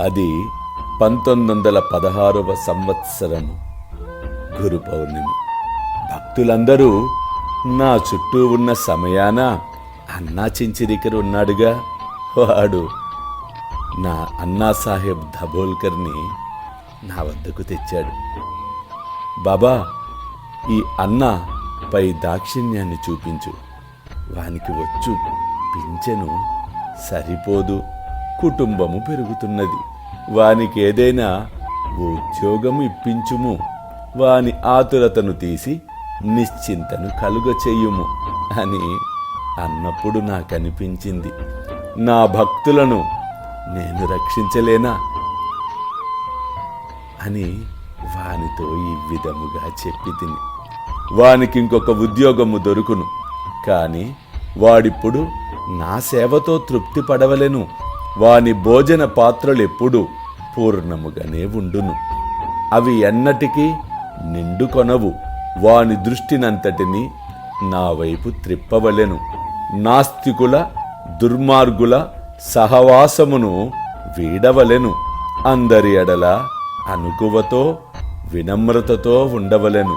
అది 1916వ సంవత్సరము గురు పౌర్ణమి. భక్తులందరూ నా చుట్టూ ఉన్న సమయాన అన్నా చించిరికర్ ఉన్నాడుగా, వాడు నా అన్నాసాహెబ్ దబోల్కర్ని నా వద్దకు తెచ్చాడు. బాబా, ఈ అన్న పై దాక్షిణ్యాన్ని చూపించు, వానికి వచ్చు పింఛను సరిపోదు, కుటుంబము పెరుగుతున్నది, వానికి ఏదైనా ఉద్యోగము ఇప్పించుము, వాని ఆతురతను తీసి నిశ్చింతను కలుగచెయ్యుము అని అన్నప్పుడు నాకనిపించింది, నా భక్తులను నేను రక్షించలేనా అని వానితో ఈ విధముగా చెప్పి తిని. వానికి ఇంకొక ఉద్యోగము దొరుకును, కాని వాడిప్పుడు నా సేవతో తృప్తి పడవలెను, వాని భోజన పాత్రలెప్పుడు పూర్ణముగానే ఉండును, అవి ఎన్నటికీ నిండుకొనవు, వాని దృష్టినంతటిని నా వైపు త్రిప్పవలెను, నాస్తికుల దుర్మార్గుల సహవాసమును వీడవలెను, అందరి ఎడల అనుకువతో వినమ్రతతో ఉండవలెను,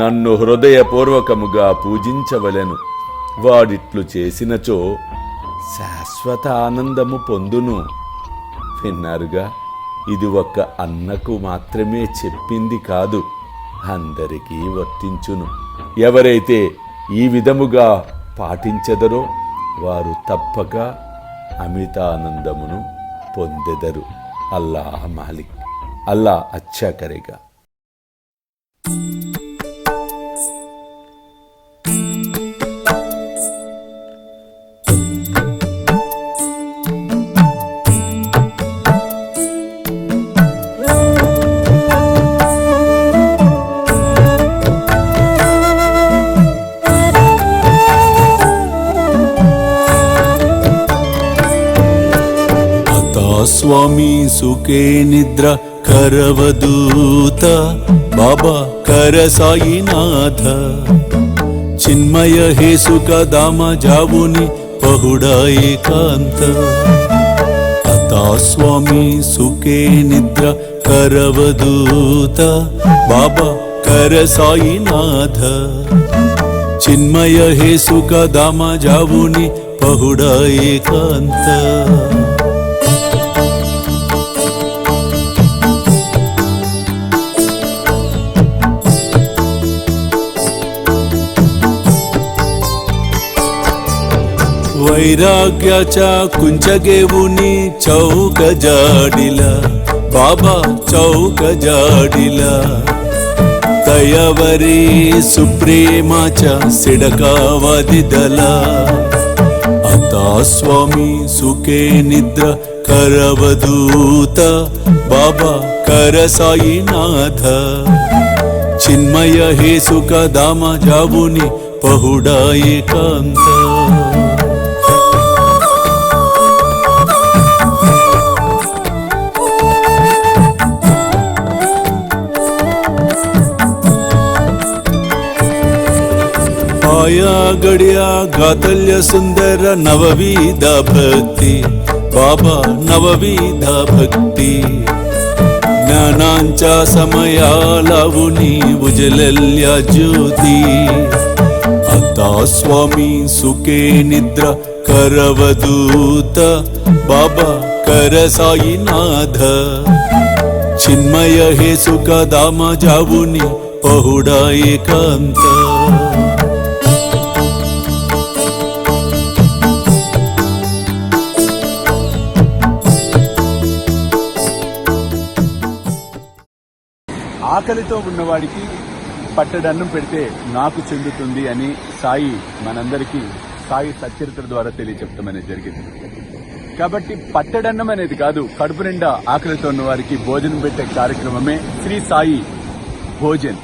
నన్ను హృదయపూర్వకముగా పూజించవలెను, వాడిట్లు చేసినచో శాశ్వత ఆనందము పొందును. విన్నారుగా, ఇది ఒక్క అన్నకు మాత్రమే చెప్పింది కాదు, అందరికీ వర్తించును. ఎవరైతే ఈ విధముగా పాటించెదరో వారు తప్పక అమితానందమును పొందెదరు. అల్లా మాలిక్, అల్లా అచ్చా కరేగా. స్వామి సుఖే నిద్ర కరవదూత బాబా కర సాయినాథ చిన్మయ హే సుఖ దామ జావుని పహుడా ఏకాంత అతా స్వామి సుఖే నిద్ర కరవదూత బాబా కర సాయినాథ చిన్మయ హే సుఖ దామ జావుని పహుడా ఏకాంత वैराग्याच्या कुंचगेवुनी चौक जाडिला बाबा चौक जाडिला तयावरी सुप्रेमाच्या सिडकावादिदला आता स्वामी सुखे निद्र करवदूत बाबा कर साईनाथ चिन्मय हे सुख दामा जावुनी पहुडा एकांत आया गड्या गातल्य सुंदर नवविधा भक्ती बाबा नवविधा भक्ती ज्ञानांच्या समया लावुनी उजलल्या ज्योती आता स्वामी सुखे निद्रा करवदूत बाबा कर साईनाथ चिन्मय हे सुख दामा जावुनी पहुडा एकांत ఆకలితో ఉన్నవాడికి పట్టడన్నం పెడితే నాకు చెందుతుంది అని సాయి మనందరికీ సాయి సచ్చరిత్ర ద్వారా తెలియచెప్పడం అనేది జరిగింది. కాబట్టి పట్టడన్నం అనేది కాదు, కడుపు నిండా ఆకలితో ఉన్న వారికి భోజనం పెట్టే కార్యక్రమమే శ్రీ సాయి భోజన్.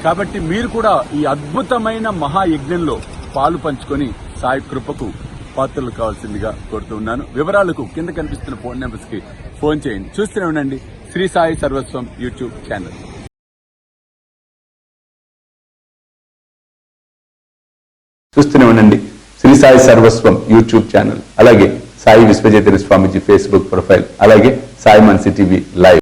కాబట్టి మీరు కూడా ఈ అద్భుతమైన మహాయజ్ఞంలో పాలు పంచుకొని సాయి కృపకు పాత్రలు కావాల్సిందిగా కోరుతూ ఉన్నాను. వివరాలకు కింద కనిపిస్తున్న ఫోన్ నెంబర్స్ కి ఫోన్ చేయండి. చూస్తూనే ఉండండి శ్రీ సాయి సర్వస్వం యూట్యూబ్ ఛానల్. చూస్తూనే ఉండండి శ్రీ సాయి సర్వస్వం యూట్యూబ్ ఛానల్, అలాగే సాయి విశ్వజేతన స్వామీజీ ఫేస్బుక్ ప్రొఫైల్, అలాగే సాయి మన్సి టీవీ లైవ్.